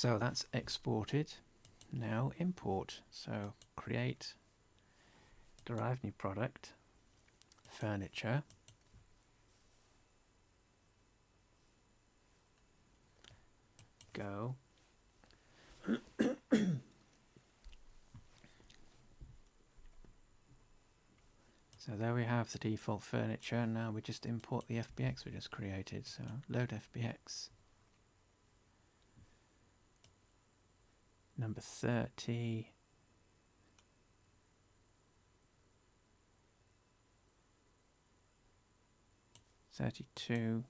So that's exported. Now import. So create derived new product, furniture. Go. So there we have the default furniture. Now we just import the FBX we just created. So load FBX. Number 30. $32.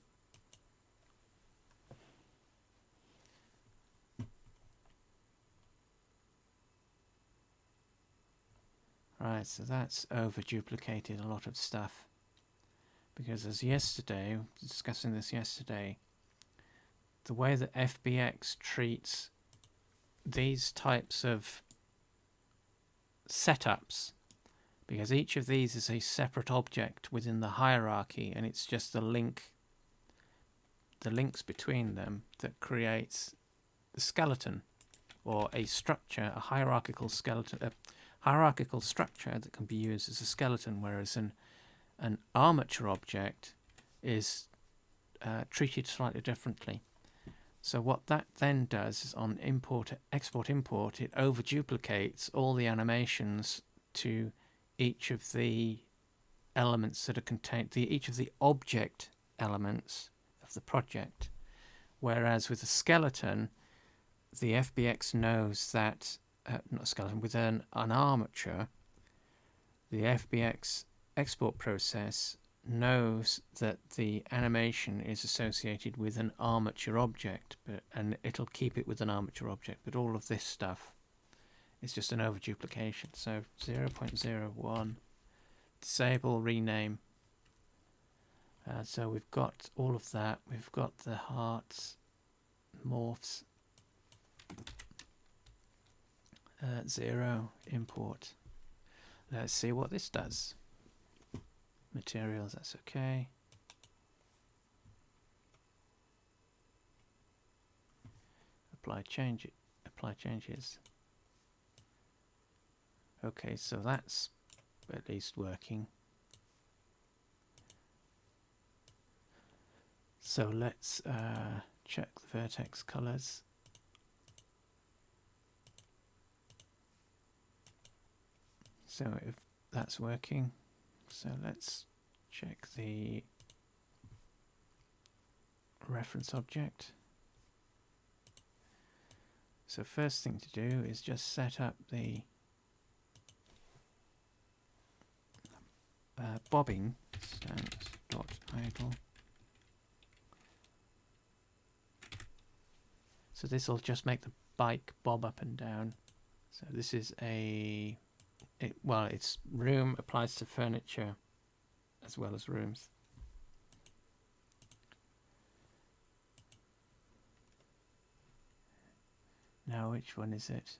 Right, so that's over duplicated a lot of stuff, because as yesterday, discussing this yesterday, the way that FBX treats these types of setups, because each of these is a separate object within the hierarchy, and it's just the links between them that creates the skeleton, or a structure, a hierarchical skeleton, a hierarchical structure that can be used as a skeleton, whereas an armature object is treated slightly differently. So what that then does is on export import, it over duplicates all the animations to each of the elements that are contained, each of the object elements of the project. Whereas with a skeleton, the FBX knows that not a skeleton, with an armature, the FBX export process knows that the animation is associated with an armature object, and it'll keep it with an armature object, but all of this stuff is just an overduplication. So 0.01, disable, rename. So we've got all of that. We've got the hearts, morphs, 0, import. Let's see what this does. Materials, that's okay. Apply changes. Okay, so that's at least working. So let's check the vertex colors. So if that's working, so let's check the reference object. So first thing to do is just set up the bobbing stance.idle. So this will just make the bike bob up and down. So this is well, it's room applies to furniture as well as rooms. Now which one is it?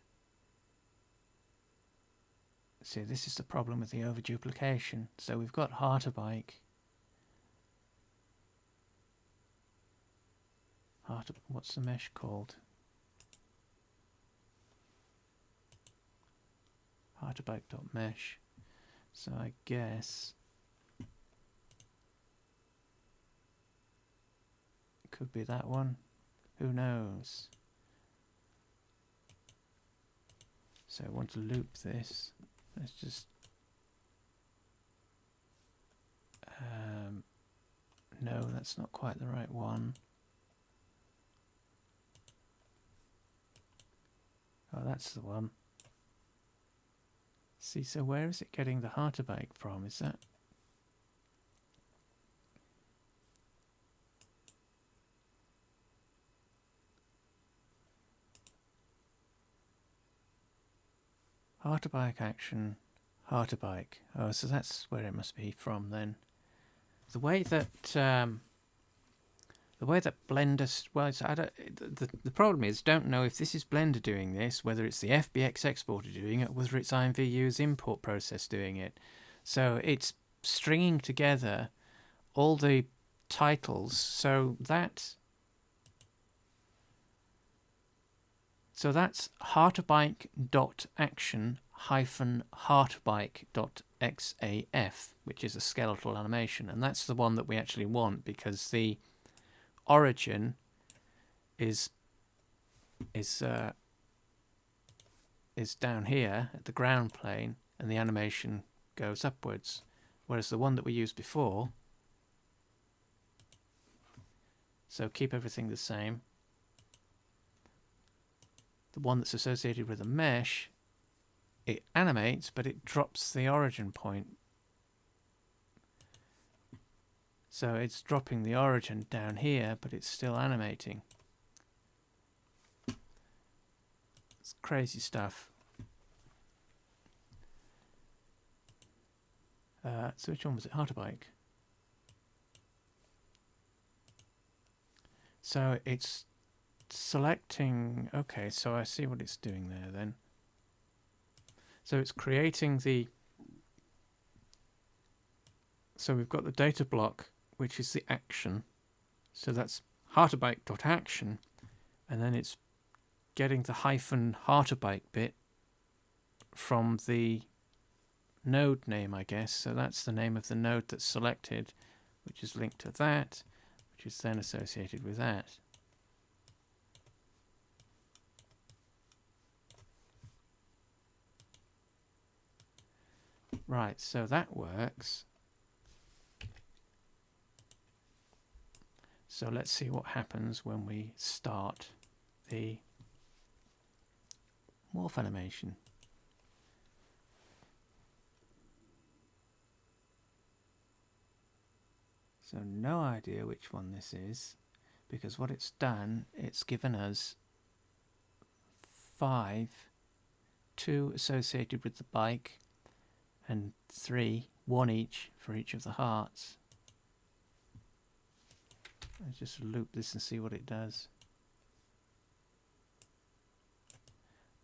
See, this is the problem with the overduplication. So we've got heartobike. What's the mesh called? Heartobike.mesh. So I guess it could be that one. Who knows? So I want to loop this. Let's just no, that's not quite the right one. Oh, that's the one. See, so where is it getting the heartobike from? Is that heartobike action, heartobike? Oh, so that's where it must be from then. The way that Blender, well, the problem is, don't know if this is Blender doing this, whether it's the FBX exporter doing it, whether it's IMVU's import process doing it. So it's stringing together all the titles so that So that's heartobike.action-heartobike.xaf, which is a skeletal animation, and that's the one that we actually want because the origin is down here at the ground plane, and the animation goes upwards, whereas the one that we used before, so keep everything the same, the one that's associated with a mesh, it animates but it drops the origin point, so it's dropping the origin down here but it's still animating. It's crazy stuff. So which one was it? Heartobike. So it's selecting, okay, so I see what it's doing there then. So it's creating the, so we've got the data block, which is the action. So that's heartobike.action, and then it's getting the hyphen heartobike bit from the node name, I guess. So that's the name of the node that's selected, which is linked to that, which is then associated with that. Right, so that works. So let's see what happens when we start the morph animation. So no idea which one this is, because what it's done, it's given us 5, 2 associated with the bike, and 3, 1 each for each of the hearts. Let's just loop this and see what it does.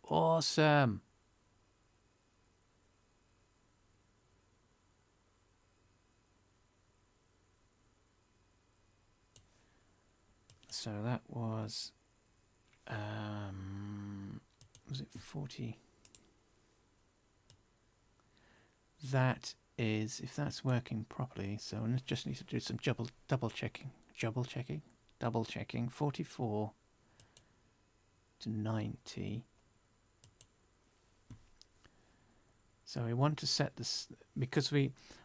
Awesome! So that was it 40? That is, if that's working properly, so I just need to do some double checking, 44 to 90. So we want to set this, because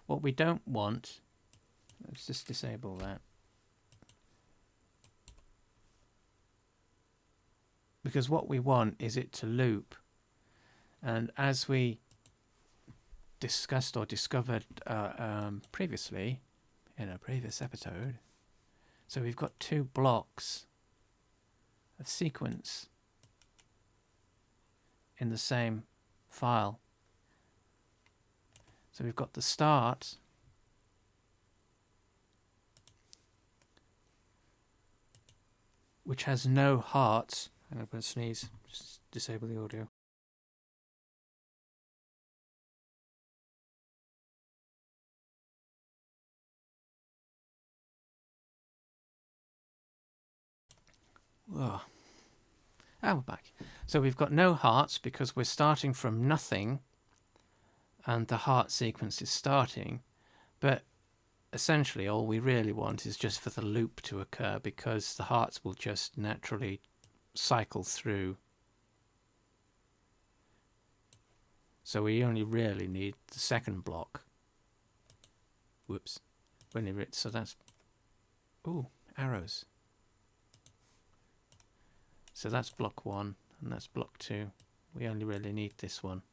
what we don't want, let's just disable that. Because what we want is it to loop, and as we discussed or discovered previously in a previous episode, so we've got 2 blocks of sequence in the same file. So we've got the start, which has no hearts. I'm going to sneeze, just disable the audio. Whoa. And we're back. So we've got no hearts because we're starting from nothing and the heart sequence is starting, but essentially all we really want is just for the loop to occur, because the hearts will just naturally cycle through. So we only really need the second block. Whoops. So that's, ooh, arrows. So that's block 1 and that's block 2. We only really need this one.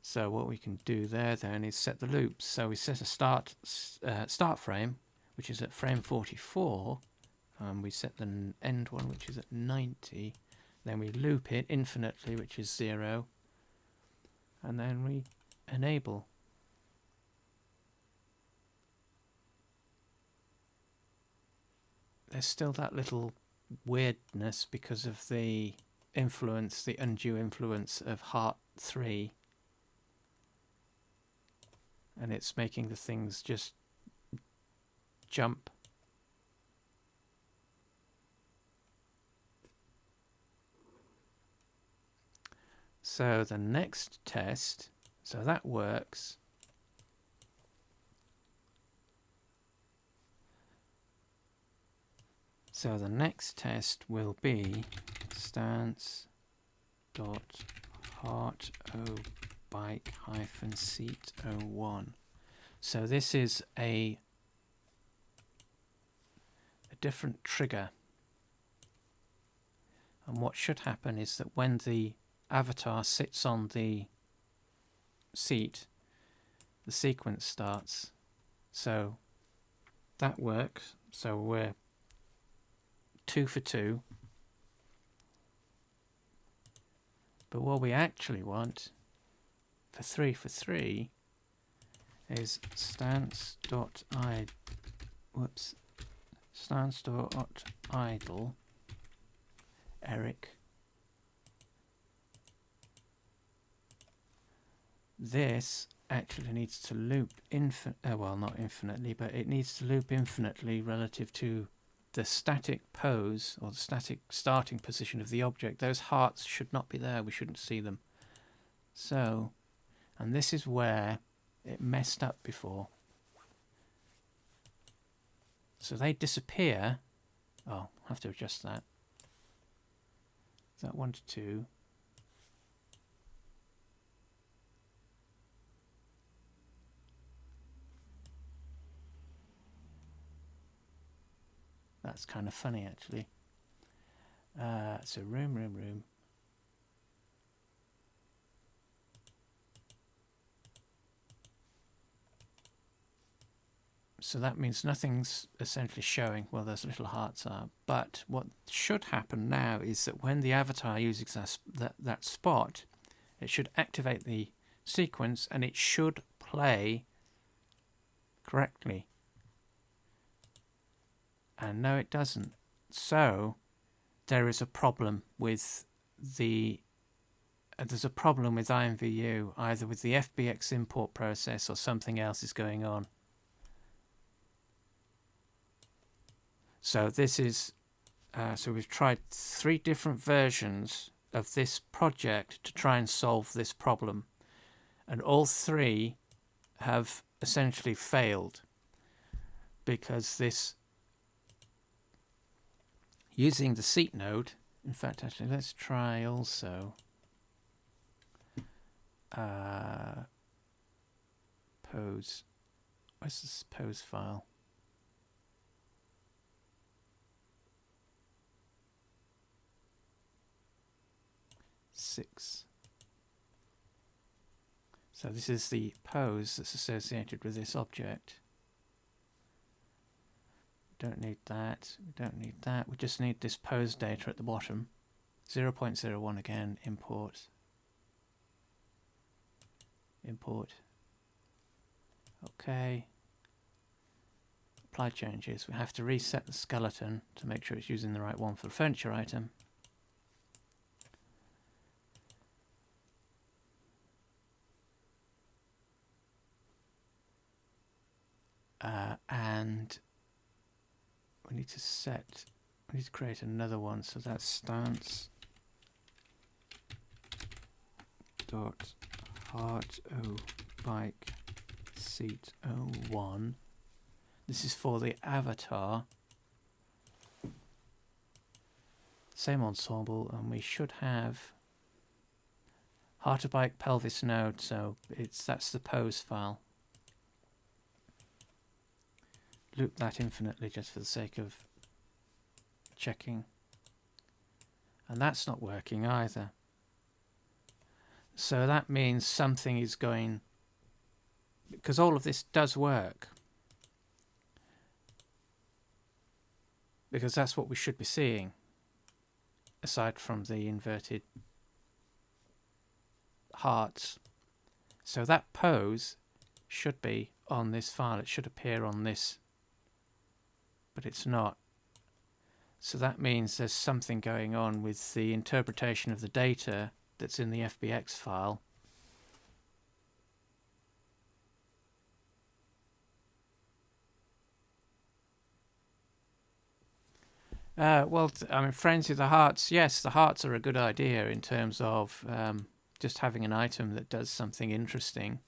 So what we can do there then is set the loops. So we set a start frame, which is at frame 44. We set the end one, which is at 90. Then we loop it infinitely, which is 0. And then we enable. There's still that little weirdness because of the influence, the undue influence of Heart 3. And it's making the things just jump. So the next test, so that works. So the next test will be stance dot heartobike seat 01. So this is a different trigger, and what should happen is that when the avatar sits on the seat, the sequence starts. So that works. So we're 2 for 2. But what we actually want for 3 for 3 is stance.idle Eric. This actually needs to loop well, not infinitely, but it needs to loop infinitely relative to the static pose or the static starting position of the object. Those hearts should not be there. We shouldn't see them. So, and this is where it messed up before. So they disappear. Oh, I'll have to adjust that. Is that 1 to 2? That's kind of funny, actually. So room. So that means nothing's essentially showing. Well, those little hearts are. But what should happen now is that when the avatar uses that spot, it should activate the sequence and it should play correctly. And no, it doesn't. So there is a problem with there's a problem with IMVU, either with the FBX import process or something else is going on. So this is so we've tried 3 different versions of this project to try and solve this problem, and all 3 have essentially failed because this using the seat node. In fact, actually, let's try also pose. Where's this pose file? Six. So this is the pose that's associated with this object. Don't need that. We don't need that. We just need this pose data at the bottom. 0.01 again. Import. Okay. Apply changes. We have to reset the skeleton to make sure it's using the right one for the furniture item. And we need to create another one, so that's stance dot heartobike seat 01. This is for the avatar. Same ensemble, and we should have heartobike pelvis node, so that's the pose file. Loop that infinitely just for the sake of checking. And that's not working either. So that means something is going, because all of this does work, because that's what we should be seeing, aside from the inverted hearts. So that pose should be on this file. It should appear on this, but it's not. So that means there's something going on with the interpretation of the data that's in the FBX file. Well, I mean, frenzy the hearts. Yes, the hearts are a good idea in terms of just having an item that does something interesting.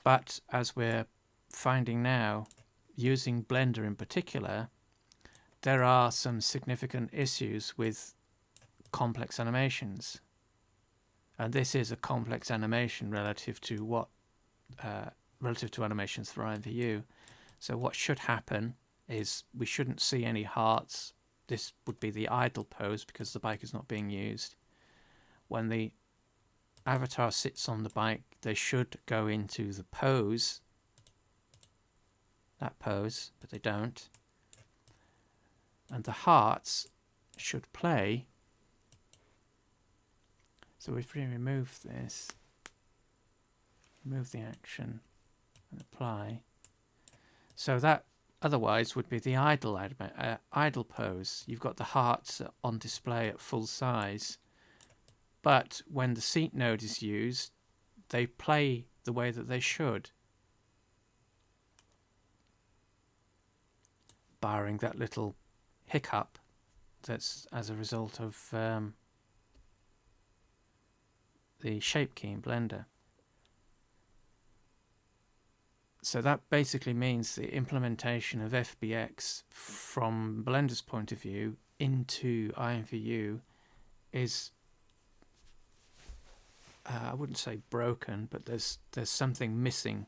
But as we're finding now, using Blender in particular, there are some significant issues with complex animations. And this is a complex animation relative to what relative to animations for IMVU. So what should happen is we shouldn't see any hearts. This would be the idle pose because the bike is not being used. When the avatar sits on the bike, they should go into the pose, that pose, but they don't. And the hearts should play. So if we remove this, remove the action and apply. So that otherwise would be the idle pose. You've got the hearts on display at full size, but when the seat node is used, they play the way that they should, barring that little hiccup that's as a result of the shape key in Blender. So that basically means the implementation of FBX from Blender's point of view into IMVU is, I wouldn't say broken, but there's something missing,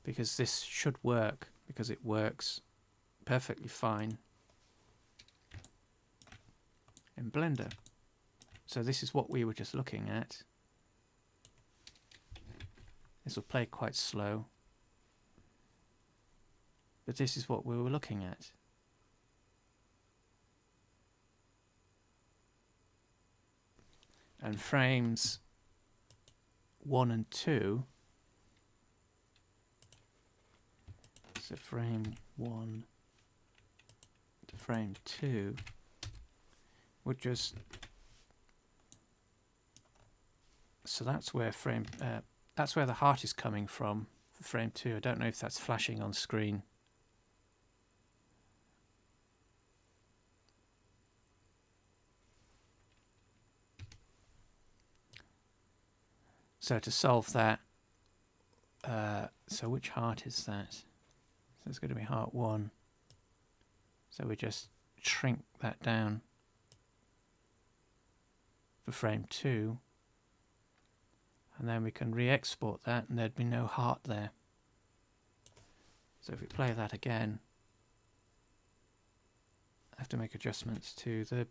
because this should work, because it works perfectly fine in Blender. So this is what we were just looking at. This will play quite slow, but this is what we were looking at. And frames 1 and 2, so frame 1 to frame 2 would just, so that's where that's where the heart is coming from for frame 2. I don't know if that's flashing on screen. So to solve that, so which heart is that? So it's going to be heart 1. So we just shrink that down for frame 2. And then we can re-export that and there'd be no heart there. So if we play that again, I have to make adjustments to the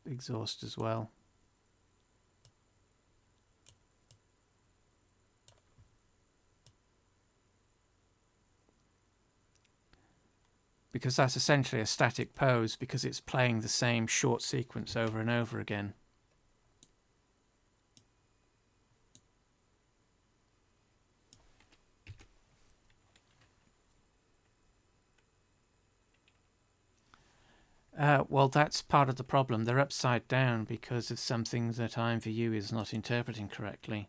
exhaust as well. Because that's essentially a static pose, because it's playing the same short sequence over and over again. Well, that's part of the problem. They're upside down because of something that IMVU is not interpreting correctly.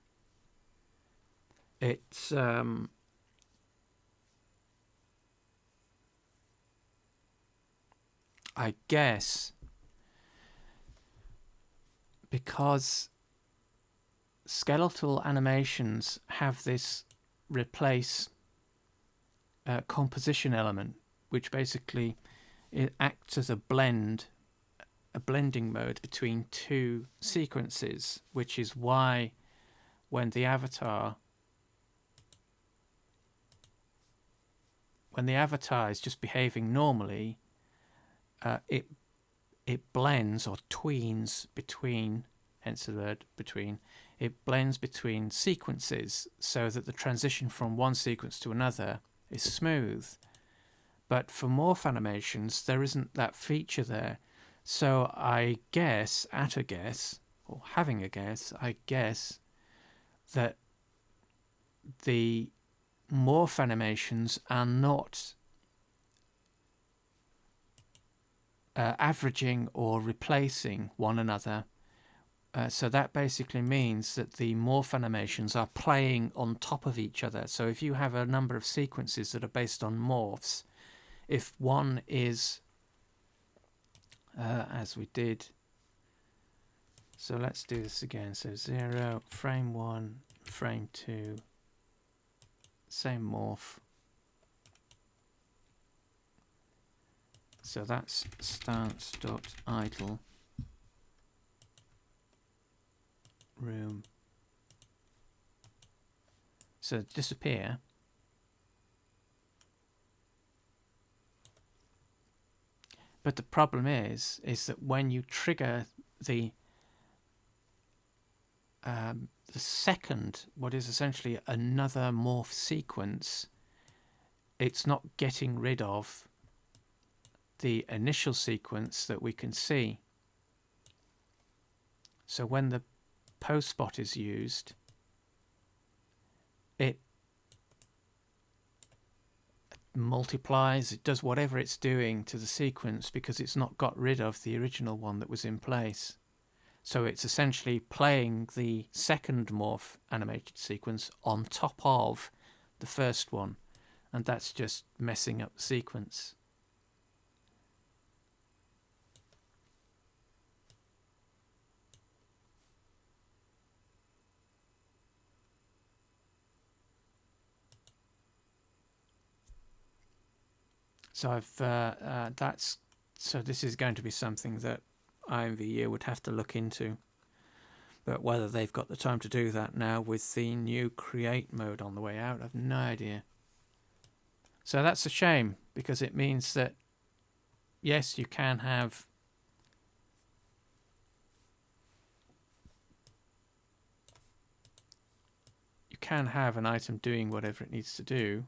It's I guess because skeletal animations have this replace composition element, which basically it acts as a blending mode between two sequences, which is why when the avatar is just behaving normally, it blends or tweens between, hence the word between, it blends between sequences so that the transition from one sequence to another is smooth. But for morph animations, there isn't that feature there. So I guess, I guess that the morph animations are not averaging or replacing one another. So that basically means that the morph animations are playing on top of each other. So if you have a number of sequences that are based on morphs, if one is as we did. So let's do this again. So 0, frame 1, frame 2, same morph. So that's stance.idle room. So disappear. But the problem is that when you trigger the second, what is essentially another morph sequence, it's not getting rid of the initial sequence that we can see. So when the post spot is used, it multiplies, it does whatever it's doing to the sequence because it's not got rid of the original one that was in place. So it's essentially playing the second morph animated sequence on top of the first one, and that's just messing up the sequence. So so this is going to be something that IMVU would have to look into, but whether they've got the time to do that now with the new create mode on the way out, I've no idea. So that's a shame, because it means that yes, you can have an item doing whatever it needs to do,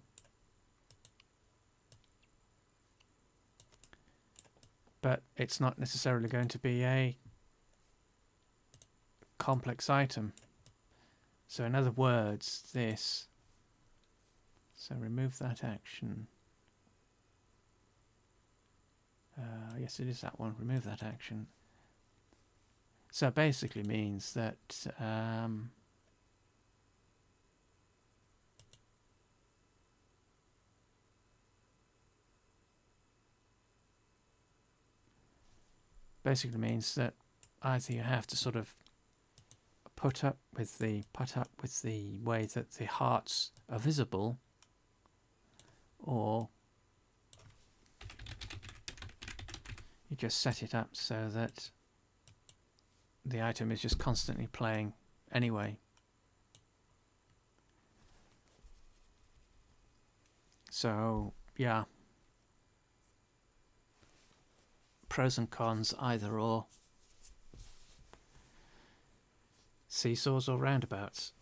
but it's not necessarily going to be a complex item. So in other words, this, so remove that action. Yes, it is that one, remove that action. So it basically means that either you have to sort of put up with the way that the hearts are visible, or you just set it up so that the item is just constantly playing anyway. So yeah, pros and cons, either or. Seesaws or roundabouts.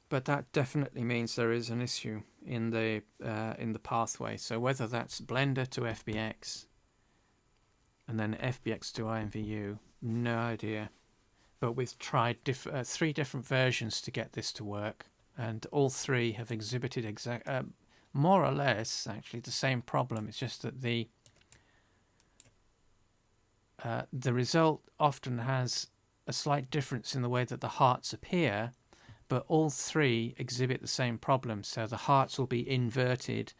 But that definitely means there is an issue in the pathway. So whether that's Blender to FBX and then FBX to IMVU, no idea. But we've tried 3 different versions to get this to work, and all 3 have exhibited more or less actually the same problem. It's just that the result often has a slight difference in the way that the hearts appear, but all 3 exhibit the same problem. So the hearts will be inverted,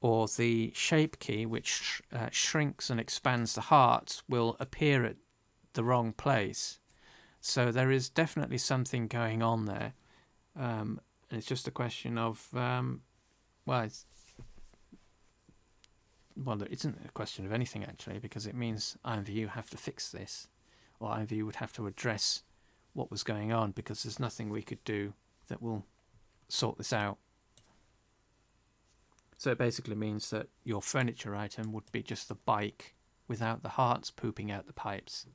or the shape key, which shrinks and expands the hearts, will appear at the wrong place. So there is definitely something going on there. And it's just a question of, well, there isn't a question of anything actually, because it means IMVU have to fix this, or IMVU would have to address what was going on, because there's nothing we could do that will sort this out. So it basically means that your furniture item would be just the bike without the hearts pooping out the pipes,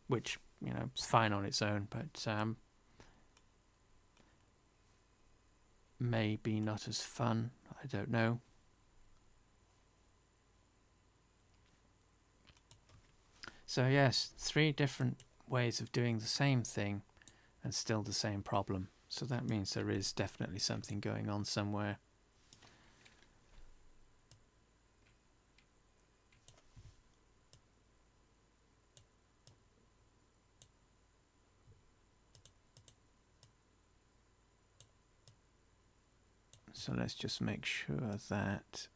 which, you know, is fine on its own, but maybe not as fun. I don't know. So yes, 3 different ways of doing the same thing and still the same problem. So that means there is definitely something going on somewhere. So let's just make sure that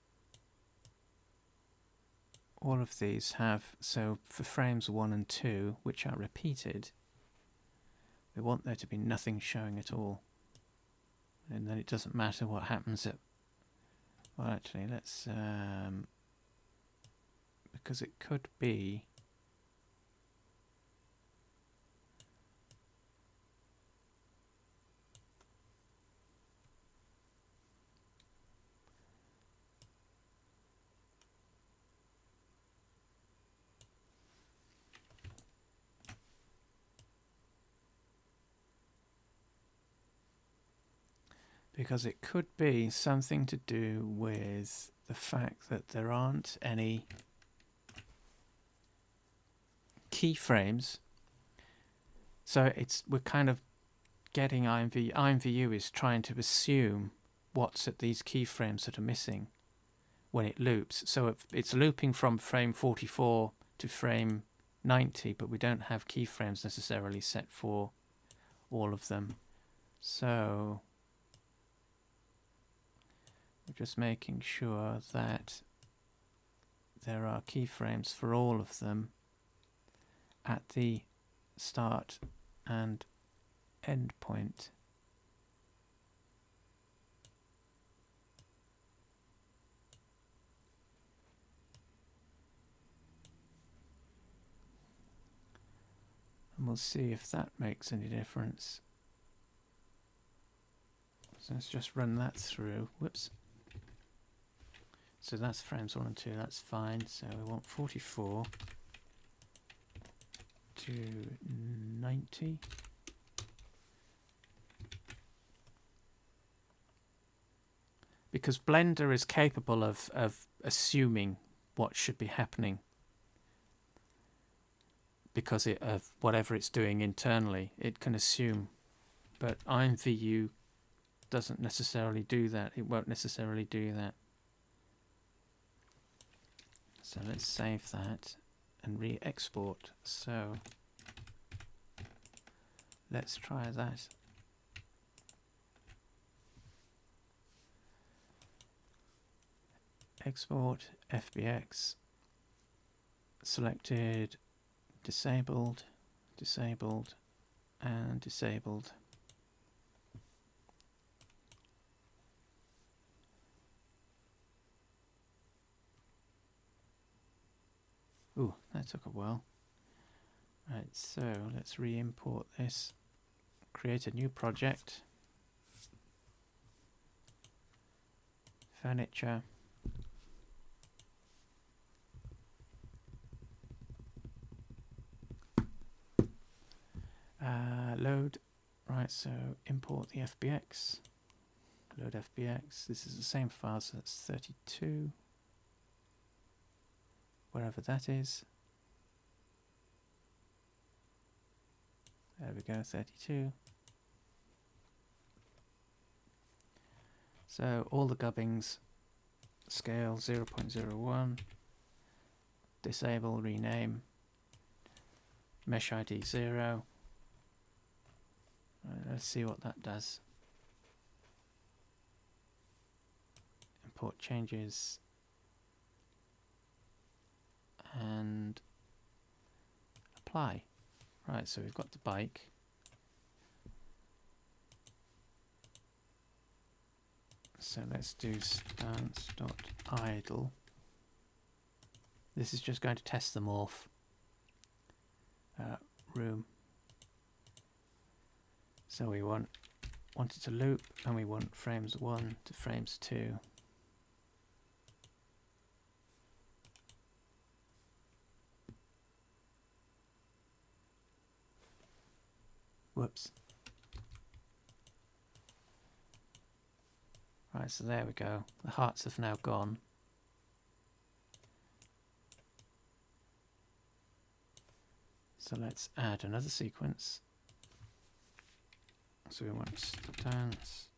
all of these have, so for frames 1 and 2, which are repeated, we want there to be nothing showing at all. And then it doesn't matter what happens at, well actually let's, because it could be, because it could be something to do with the fact that there aren't any keyframes. So we're kind of getting IMVU is trying to assume what's at these keyframes that are missing when it loops. So it's looping from frame 44 to frame 90, but we don't have keyframes necessarily set for all of them. So we're just making sure that there are keyframes for all of them at the start and end point. And we'll see if that makes any difference. So let's just run that through. Whoops. So that's frames 1 and 2, that's fine. So we want 44 to 90. Because Blender is capable of assuming what should be happening because of whatever it's doing internally, it can assume. But IMVU doesn't necessarily do that. It won't necessarily do that. So let's save that and re-export. So let's try that. Export FBX, selected, disabled, disabled, and disabled. Ooh, that took a while. Right, so let's re-import this, create a new project, furniture, load. Right, so import the FBX, load FBX. This is the same file, so that's 32, wherever that is. There we go, 32. So all the gubbings, scale 0.01, disable, rename, mesh ID 0. Right, let's see what that does. Import changes and apply. Right, so we've got the bike. So let's do stance.idle. This is just going to test the morph room. So we want it to loop, and we want frames 1 to frames 2. Whoops. Right, so there we go. The hearts have now gone. So let's add another sequence. So we want stance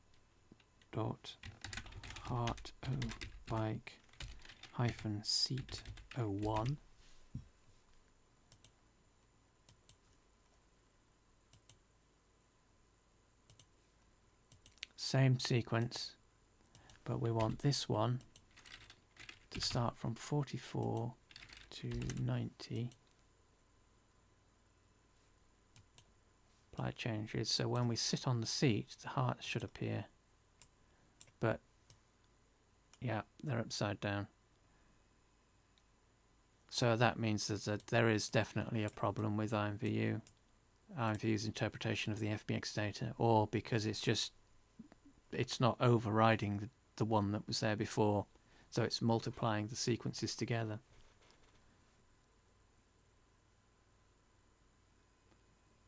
dot heartobike hyphen seat 01. Same sequence. but we want this one to start from 44 to 90. Apply changes, so when we sit on the seat the hearts should appear, but yeah, they're upside down. So that means that there is definitely a problem with IMVU's interpretation of the FBX data, or because it's not overriding the one that was there before, so it's multiplying the sequences together.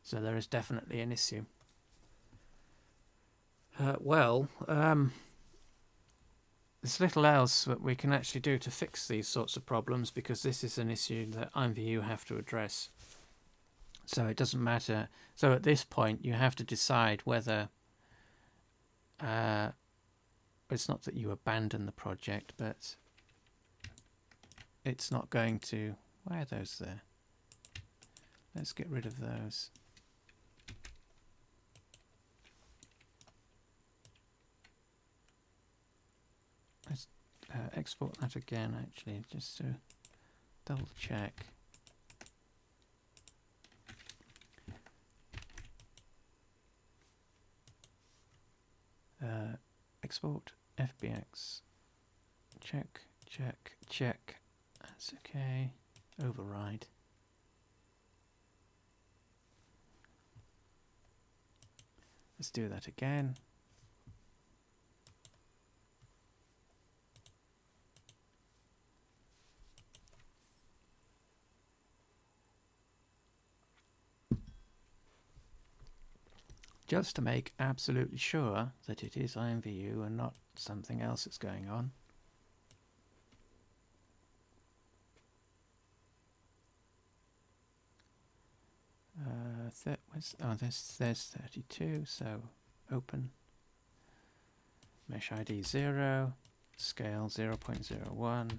So there is definitely an issue. There's little else that we can actually do to fix these sorts of problems, because this is an issue that IMVU have to address. So it doesn't matter. So at this point you have to decide whether it's not that you abandon the project, but it's not going to... Why are those there? Let's get rid of those. Let's export that again, actually, just to double check. Export FBX. Check, check, check. That's okay. Override. Let's do that again. Just to make absolutely sure that it is IMVU and not something else that's going on. There's 32, so open. Mesh ID 0, scale 0.01,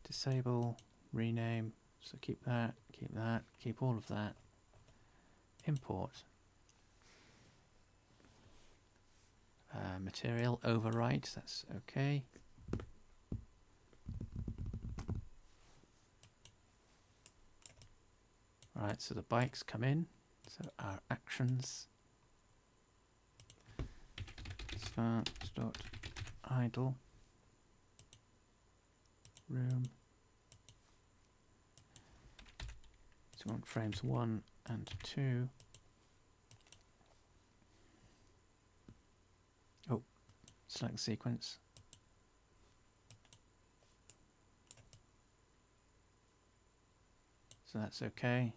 disable, rename, so keep that, keep all of that. Import. Material overwrite, that's okay. Right, so the bikes come in, so our actions. Start.idle room. So we want frames 1 and 2. Select sequence. So that's okay.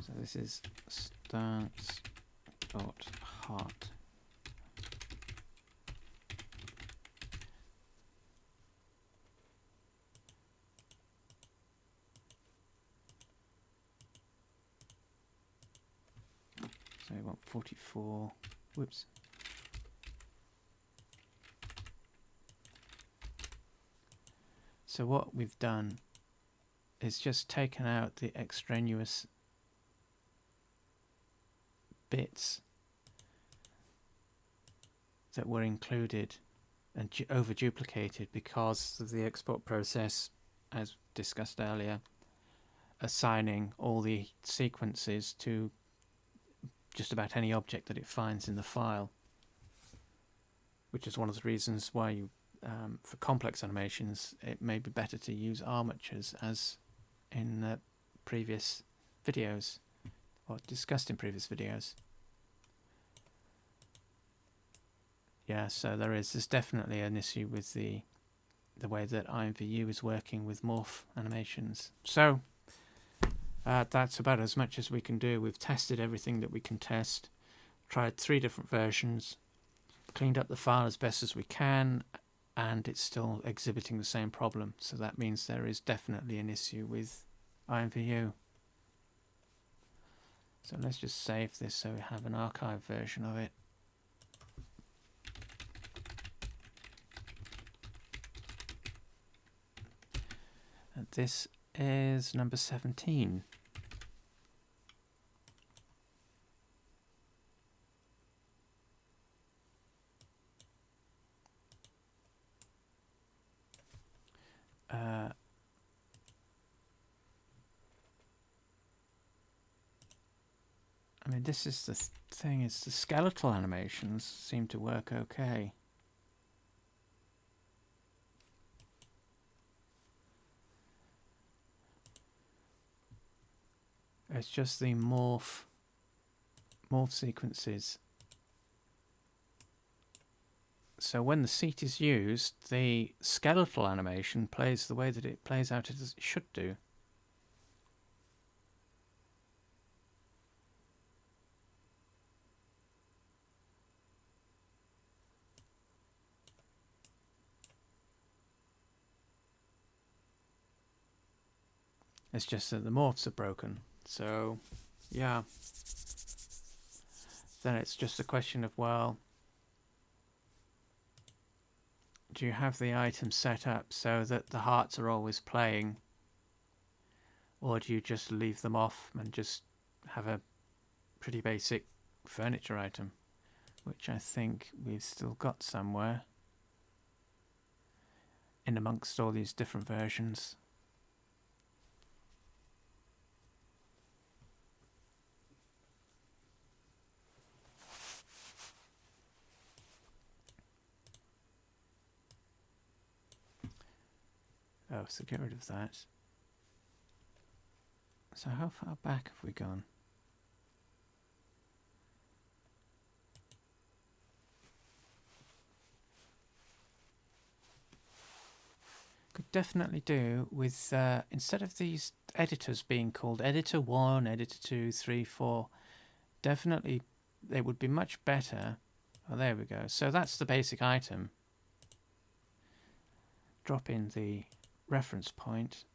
So this is start.heart. So we want 44. Whoops. So what we've done is just taken out the extraneous bits that were included and over duplicated because of the export process, as discussed earlier, assigning all the sequences to just about any object that it finds in the file, which is one of the reasons why you, for complex animations, it may be better to use armatures, as in previous videos, or discussed in previous videos. Yeah, so there's definitely an issue with the way that IMVU is working with morph animations. So that's about as much as we can do. We've tested everything that we can test, tried 3 different versions, cleaned up the file as best as we can, and it's still exhibiting the same problem. So that means there is definitely an issue with IMVU. So let's just save this so we have an archive version of it. And this is number 17. I mean, this is the thing, is the skeletal animations seem to work okay. It's just the morph sequences. So when the seat is used, the skeletal animation plays the way that it plays out as it should do. It's just that the morphs are broken. So, yeah. Then it's just a question of, well, do you have the item set up so that the hearts are always playing? Or do you just leave them off and just have a pretty basic furniture item? Which I think we've still got somewhere in amongst all these different versions. Oh, so get rid of that. So how far back have we gone? Could definitely do with, instead of these editors being called editor 1, editor 2, 3, 4, definitely they would be much better. Oh, there we go. So that's the basic item. Drop in the reference point.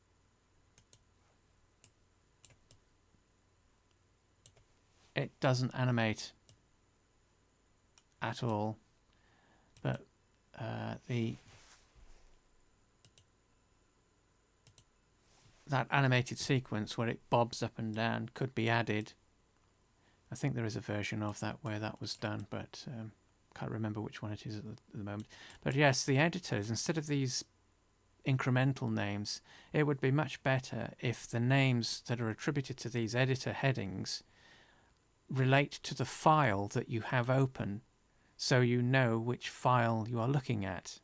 It doesn't animate at all, but that animated sequence where it bobs up and down could be added. I think there is a version of that where that was done, but can't remember which one it is at the moment. But yes, the editors, instead of these incremental names, it would be much better if the names that are attributed to these editor headings relate to the file that you have open, so you know which file you are looking at.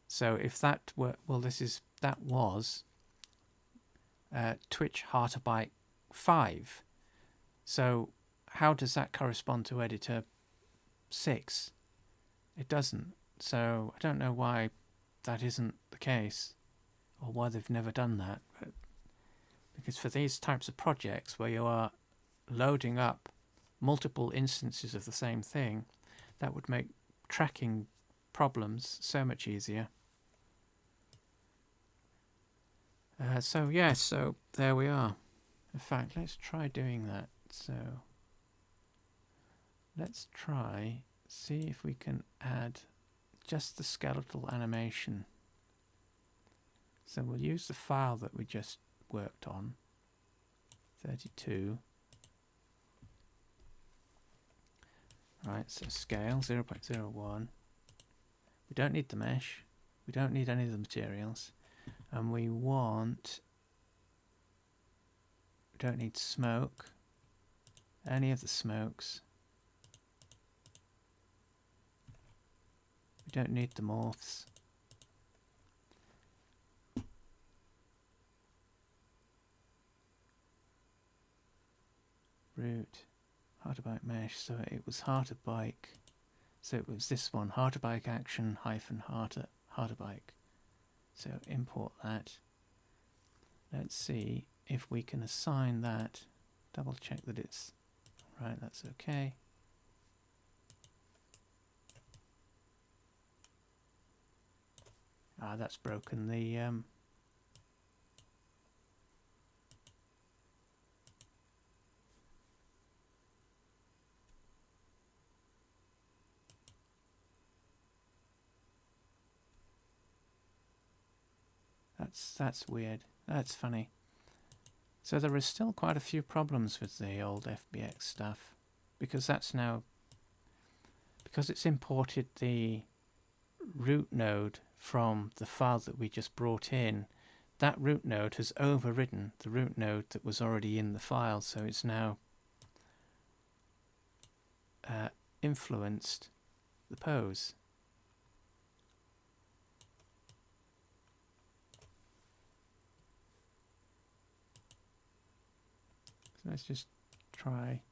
So if that were, well, that was Twitch heartobike 5. So how does that correspond to editor 6? It doesn't. So I don't know why that isn't the case, or why they've never done that. But because for these types of projects where you are loading up multiple instances of the same thing, that would make tracking problems so much easier. So yes, so there we are. In fact, let's try doing that. So let's try, see if we can add just the skeletal animation. So we'll use the file that we just worked on, 32. Right, so scale 0.01. We don't need the mesh. We don't need any of the materials. And we don't need smoke, any of the smokes. We don't need the morphs. Root, heartobike mesh, so it was heartobike. So it was this one, heartobike action hyphen heartobike. So import that. Let's see if we can assign that. Double check that it's right, that's okay. Ah, that's broken the that's weird. That's funny. So there is still quite a few problems with the old FBX stuff, because that's now, because it's imported the root node from the file that we just brought in. That root node has overridden the root node that was already in the file, so it's now influenced the pose. So let's just try.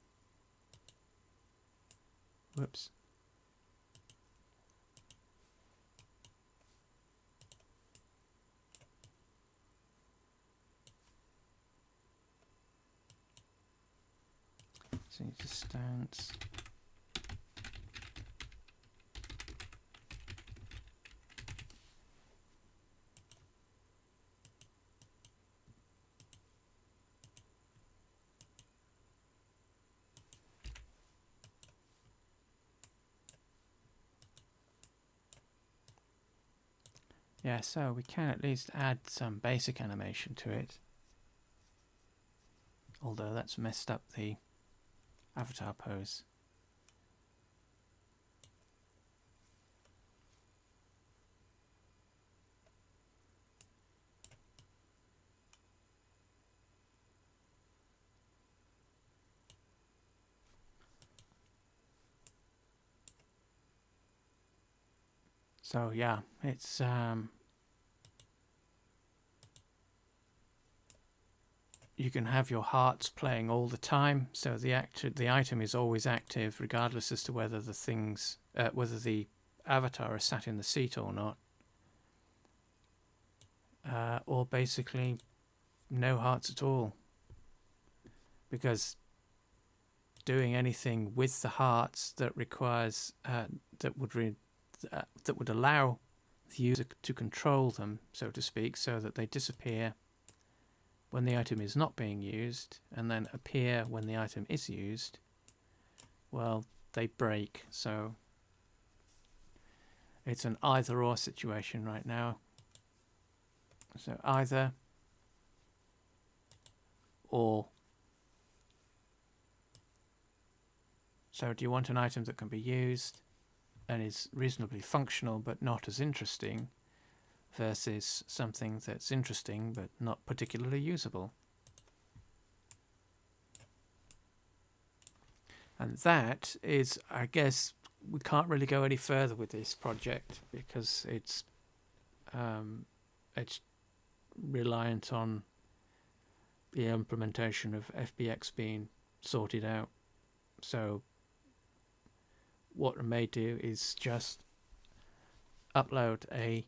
Whoops. So you just stance. Yeah, so we can at least add some basic animation to it. Although that's messed up the avatar pose. So yeah, it's you can have your hearts playing all the time, so the item is always active, regardless as to whether whether the avatar is sat in the seat or not, or basically no hearts at all, because doing anything with the hearts that requires that would allow the user to control them, so to speak, so that they disappear when the item is not being used and then appear when the item is used, well, they break. So it's an either or situation right now. So either or. So do you want an item that can be used and is reasonably functional but not as interesting, versus something that's interesting but not particularly usable? And that is, I guess, we can't really go any further with this project because it's reliant on the implementation of FBX being sorted out. So what I may do is just upload a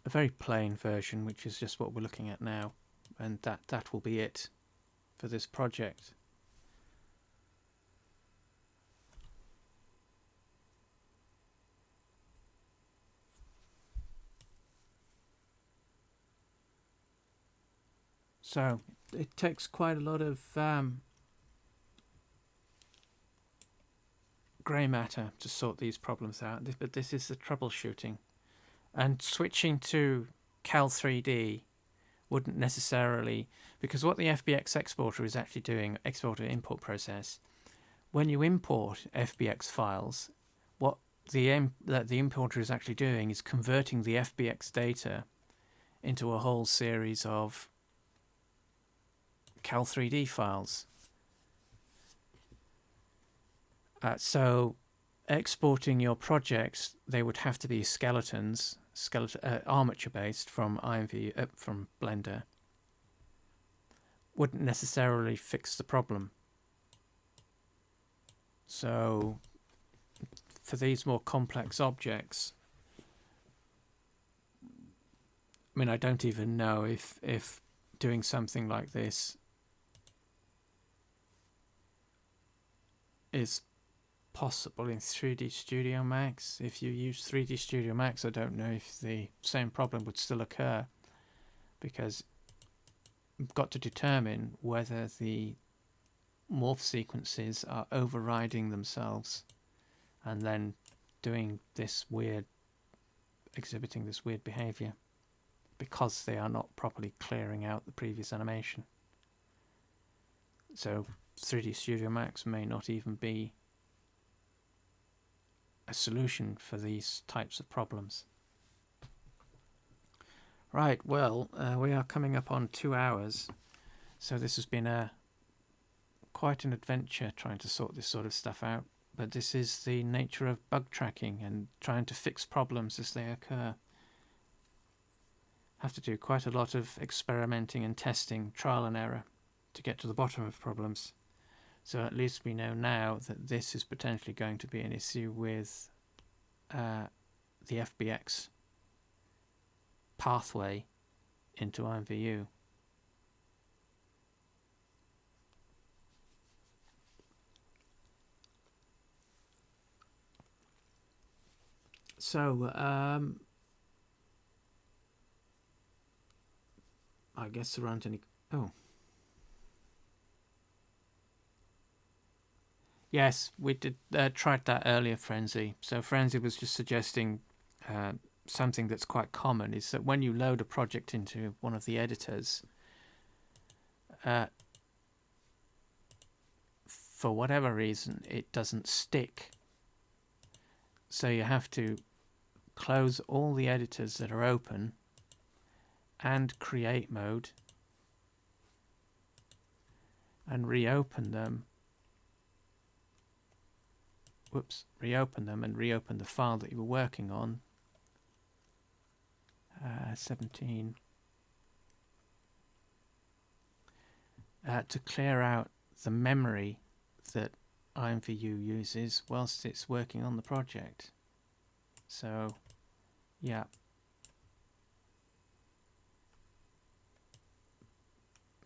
very plain version, which is just what we're looking at now, and that will be it for this project. So it takes quite a lot of grey matter to sort these problems out, but this is the troubleshooting. And switching to Cal 3D wouldn't necessarily, because what the FBX exporter is actually doing, exporter import process, when you import FBX files, what the importer is actually doing is converting the FBX data into a whole series of Cal 3D files. So exporting your projects, they would have to be skeletons, armature based from IMVU, from Blender. Wouldn't necessarily fix the problem. So for these more complex objects, I mean, I don't even know if doing something like this is possible in 3D Studio Max. If you use 3D Studio Max, I don't know if the same problem would still occur, because you've got to determine whether the morph sequences are overriding themselves and then doing this weird, exhibiting this weird behavior because they are not properly clearing out the previous animation. So 3D Studio Max may not even be a solution for these types of problems. Right, well, we are coming up on 2 hours, so this has been a quite an adventure trying to sort this sort of stuff out, but this is the nature of bug tracking and trying to fix problems as they occur. Have to do quite a lot of experimenting and testing, trial and error, to get to the bottom of problems. So at least we know now that this is potentially going to be an issue with the FBX pathway into IMVU. So I guess there aren't any. Oh. Yes, we did tried that earlier, Frenzy. So Frenzy was just suggesting something that's quite common is that when you load a project into one of the editors, for whatever reason, it doesn't stick. So you have to close all the editors that are open and create mode and reopen them. Reopen them and reopen the file that you were working on. 17. To clear out the memory that IMVU uses whilst it's working on the project. So, yeah.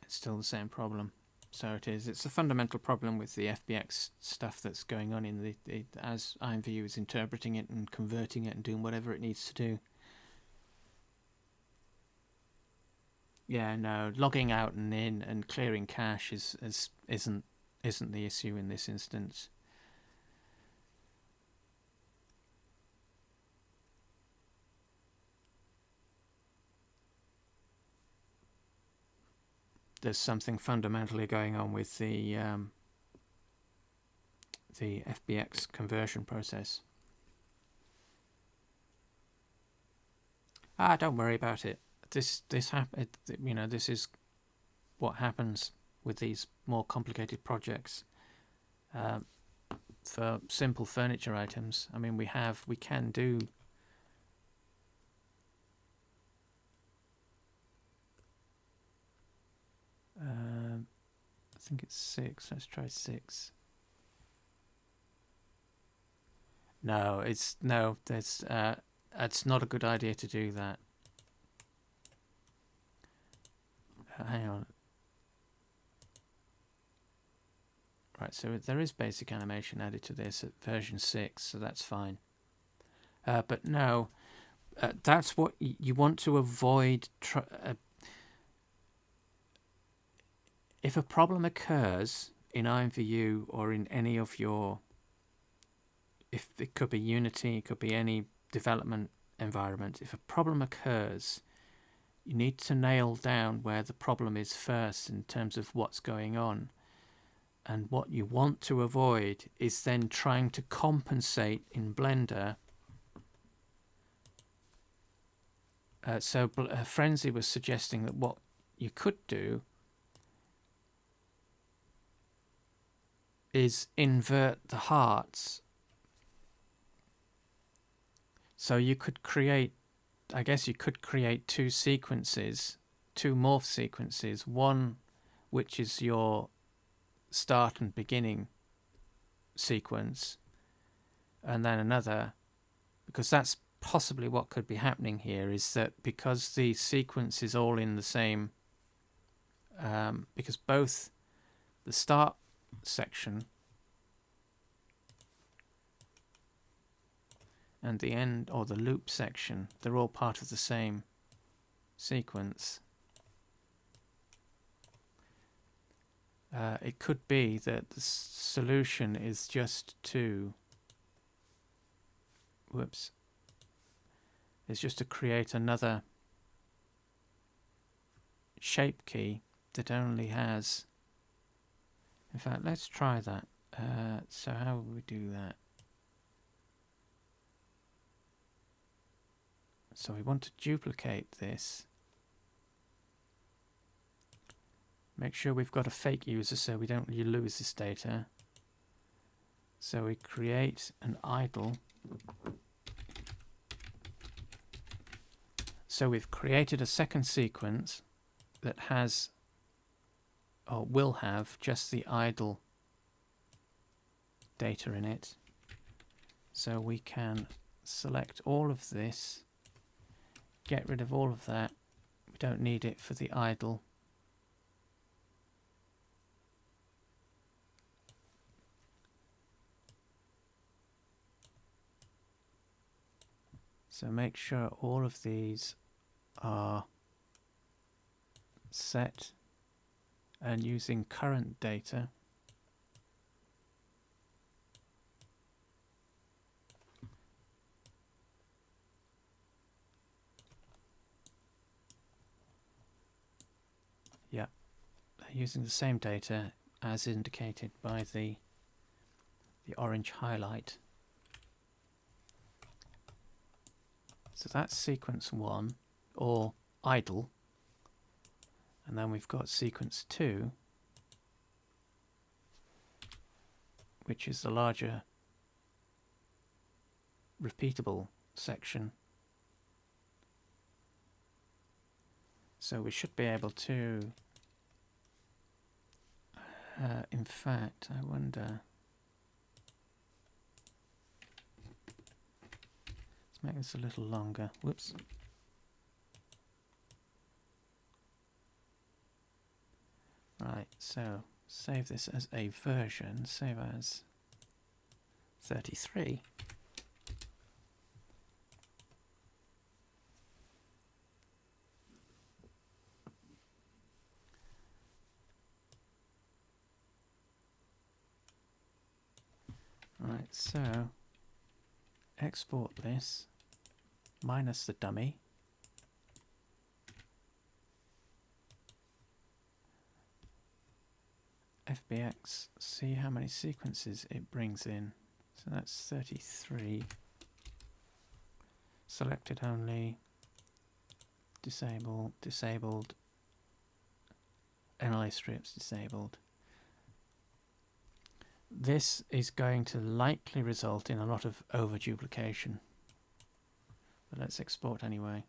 It's still the same problem. So it is. It's a fundamental problem with the FBX stuff that's going on in the as IMVU is interpreting it and converting it and doing whatever it needs to do. Yeah, no, logging out and in and clearing cache isn't the issue in this instance. There's something fundamentally going on with the FBX conversion process. Don't worry about it. This is what happens with these more complicated projects. For simple furniture items, I mean, we can do. I think it's 6. Let's try 6. No, it's not a good idea to do that. Hang on. Right, so there is basic animation added to this at version 6, so that's fine. But no, that's what you want to avoid. If a problem occurs in IMVU or in any of your, if it could be Unity, it could be any development environment, if a problem occurs, you need to nail down where the problem is first in terms of what's going on. And what you want to avoid is then trying to compensate in Blender. So Frenzy was suggesting that what you could do is invert the hearts. So you could create, I guess you could create 2 sequences, 2 morph sequences, one which is your start and beginning sequence, and then another, because that's possibly what could be happening here, is that because the sequence is all in the same, because both the start section and the end or the loop section, they're all part of the same sequence. It could be that the solution is just to is just to create another shape key that only has, in fact, let's try that. So how would we do that? So we want to duplicate this. Make sure we've got a fake user so we don't lose this data. So we create an idle. So we've created a second sequence that has, or will have, just the idle data in it. So we can select all of this, get rid of all of that. We don't need it for the idle. So make sure all of these are set and using current data. Yeah, using the same data as indicated by the orange highlight. So that's sequence 1, or idle. And then we've got sequence 2, which is the larger repeatable section. So we should be able to, in fact, I wonder, let's make this a little longer. Whoops. Right, so save this as a version, save as 33. Right, so export this minus the dummy. FBX, see how many sequences it brings in. So that's 33. Selected only, disable, disabled, NLA strips disabled. This is going to likely result in a lot of over duplication. But let's export anyway.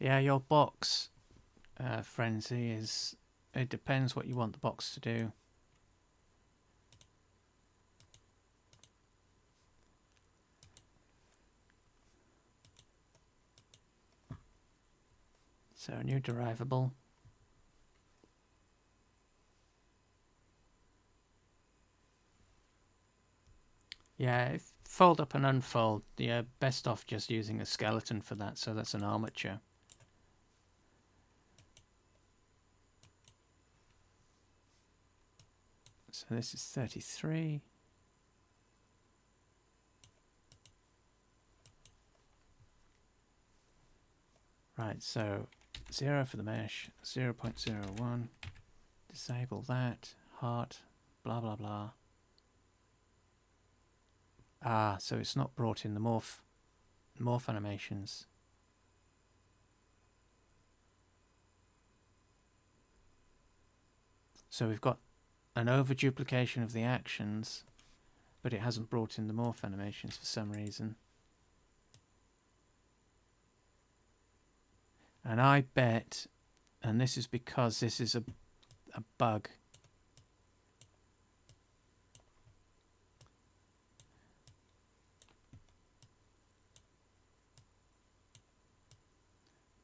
Yeah, your box, Frenzy, is, it depends what you want the box to do. So a new derivable. Yeah, fold up and unfold. Yeah, best off just using a skeleton for that. So that's an armature. So this is 33. Right, so 0 for the mesh, 0.01, disable that, heart, blah blah blah. Ah, so it's not brought in the morph animations. So we've got an over duplication of the actions, but it hasn't brought in the morph animations for some reason. And I bet, and this is because this is a bug.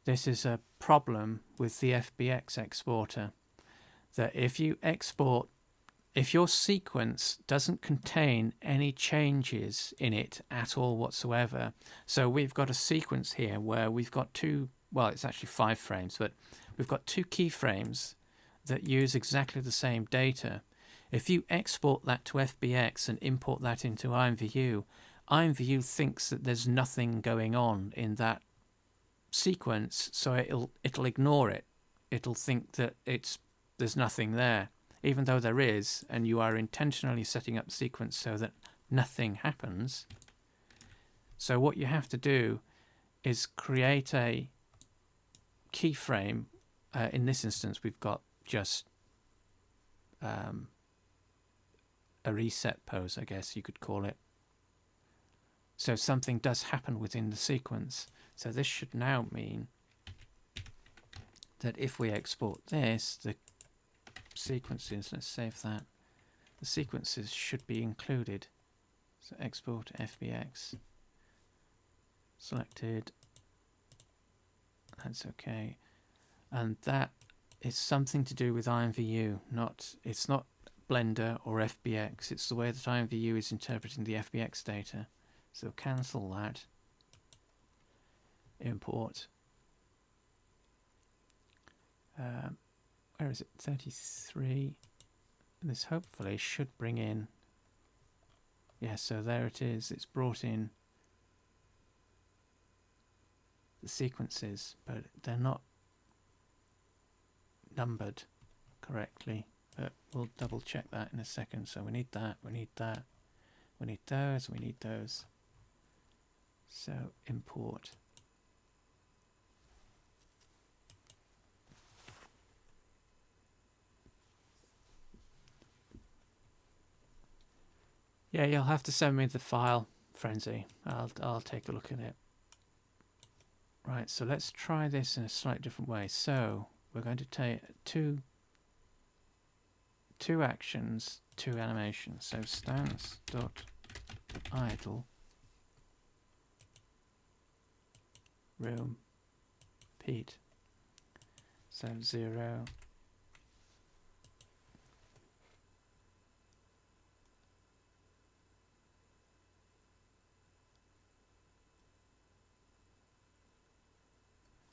This is a problem with the FBX exporter, that if you export, if your sequence doesn't contain any changes in it at all whatsoever, so we've got a sequence here where we've got two, well, it's actually 5 frames, but we've got 2 keyframes that use exactly the same data. If you export that to FBX and import that into IMVU, IMVU thinks that there's nothing going on in that sequence, so it'll ignore it. It'll think that there's nothing there, even though there is, and you are intentionally setting up the sequence so that nothing happens. So what you have to do is create a keyframe. In this instance, we've got just a reset pose, I guess you could call it. So something does happen within the sequence. So this should now mean that if we export this, the sequences, let's save that, the sequences should be included. So export FBX, selected, that's okay. And that is something to do with IMVU, it's not Blender or FBX, it's the way that IMVU is interpreting the FBX data. So cancel that, import. Where is it? 33. This hopefully should bring in. Yeah, so there it is. It's brought in the sequences, but they're not numbered correctly. But we'll double check that in a second. So we need that, we need that, we need those, we need those. So import. Yeah, you'll have to send me the file, Frenzy. I'll take a look at it. Right, so let's try this in a slightly different way. So we're going to take two actions, two animations. So stance.idle room repeat. So 0.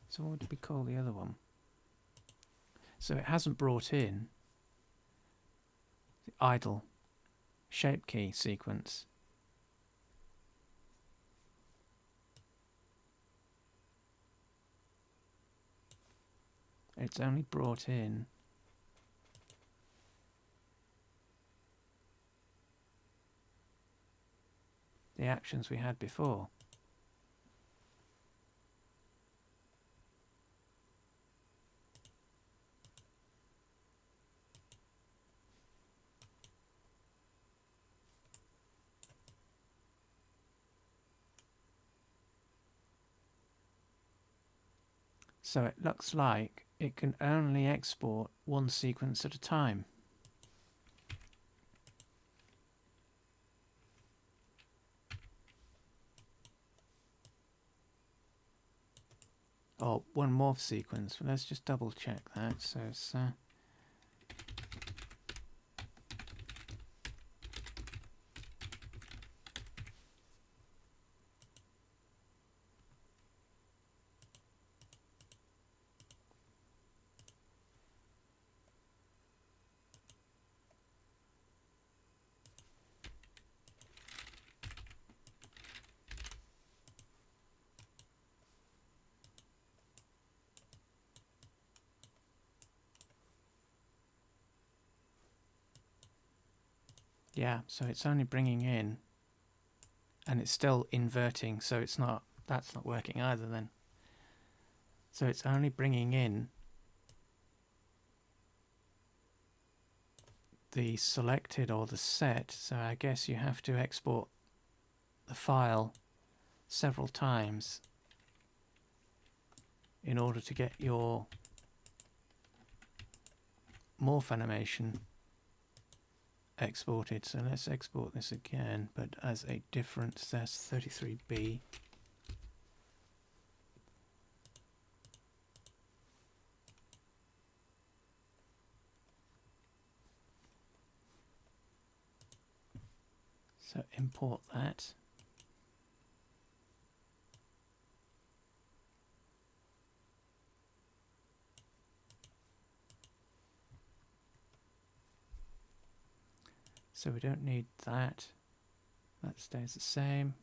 So what did we call the other one? So it hasn't brought in the idle shape key sequence. It's only brought in the actions we had before. So it looks like it can only export one sequence at a time. Or one morph sequence. Well, let's just double check that. So it's yeah, so it's only bringing in, and it's still inverting, so it's not, that's not working either then. So it's only bringing in the selected or the set, so I guess you have to export the file several times in order to get your morph animation exported. So let's export this again, but as a different, that's 33B. So import that. So we don't need that. That stays the same.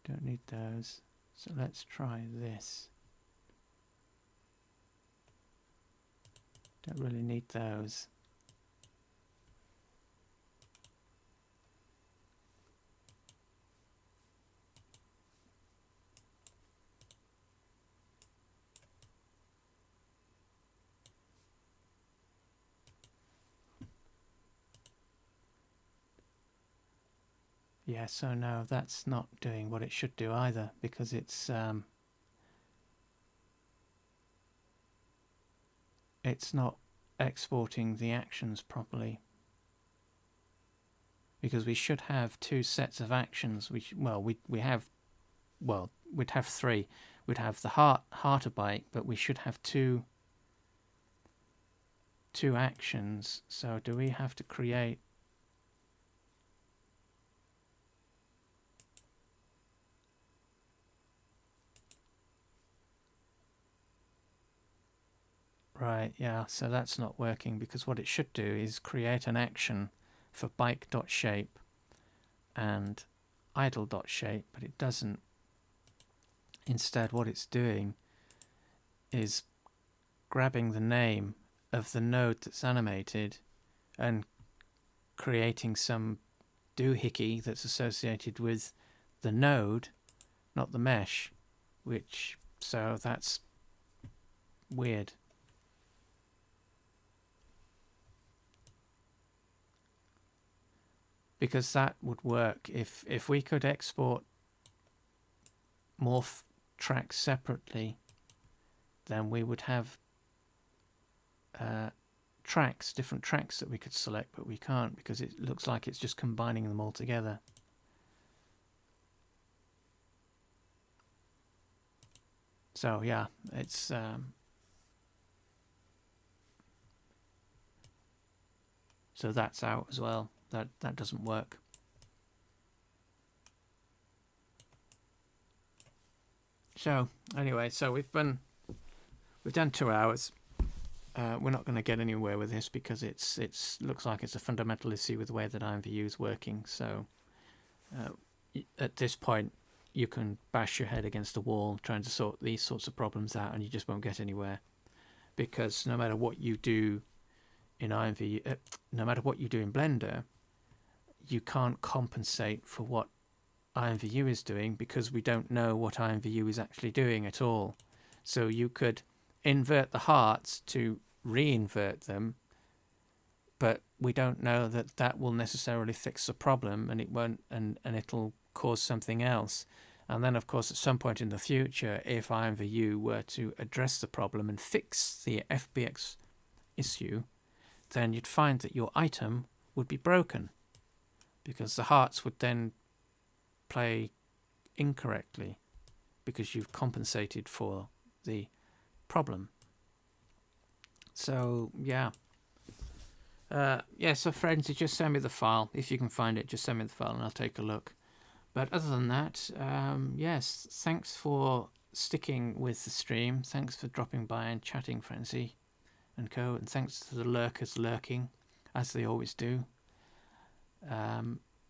Don't need those. So let's try this. Don't really need those. Yeah, so no, that's not doing what it should do either, because it's not exporting the actions properly. Because we should have two sets of actions. We'd have three. We'd have the heartobike, but we should have two actions. So do we have to create? Right, yeah, so that's not working, because what it should do is create an action for bike.shape and idle.shape, but it doesn't. Instead, what it's doing is grabbing the name of the node that's animated and creating some doohickey that's associated with the node, not the mesh, so that's weird. Because that would work if we could export morph tracks separately, then we would have different tracks that we could select, but we can't, because it looks like it's just combining them all together. So yeah, it's so that's out as well. That doesn't work. So anyway, so we've done 2 hours. We're not going to get anywhere with this, because it looks like it's a fundamental issue with the way that IMVU is working. So at this point, you can bash your head against a wall trying to sort these sorts of problems out, and you just won't get anywhere, because no matter what you do in IMVU, no matter what you do in Blender, you can't compensate for what IMVU is doing, because we don't know what IMVU is actually doing at all. So you could invert the hearts to reinvert them, but we don't know that that will necessarily fix the problem, and it won't, and it'll cause something else. And then, of course, at some point in the future, if IMVU were to address the problem and fix the FBX issue, then you'd find that your item would be broken, because the hearts would then play incorrectly, because you've compensated for the problem. So yeah, so friends, you just send me the file. If you can find it, just send me the file and I'll take a look. But other than that, yes, thanks for sticking with the stream. Thanks for dropping by and chatting, Frenzy and co. And thanks to the lurkers lurking, as they always do.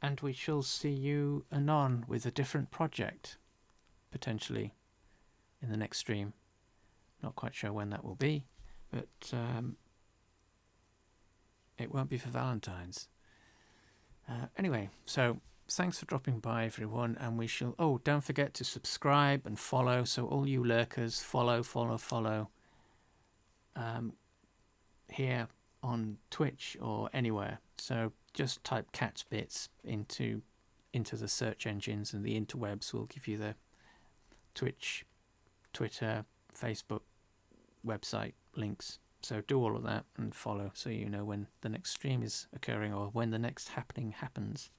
And we shall see you anon with a different project, potentially, in the next stream. Not quite sure when that will be, but it won't be for Valentine's. Anyway, so thanks for dropping by, everyone, and we shall... Oh, don't forget to subscribe and follow, so all you lurkers, follow here on Twitch or anywhere. So just type Cat's Bits into the search engines, and the interwebs will give you the Twitch, Twitter, Facebook, website links. So do all of that and follow, so you know when the next stream is occurring or when the next happening happens.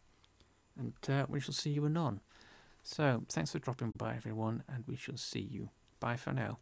And we shall see you anon. So thanks for dropping by, everyone, and we shall see you. Bye for now.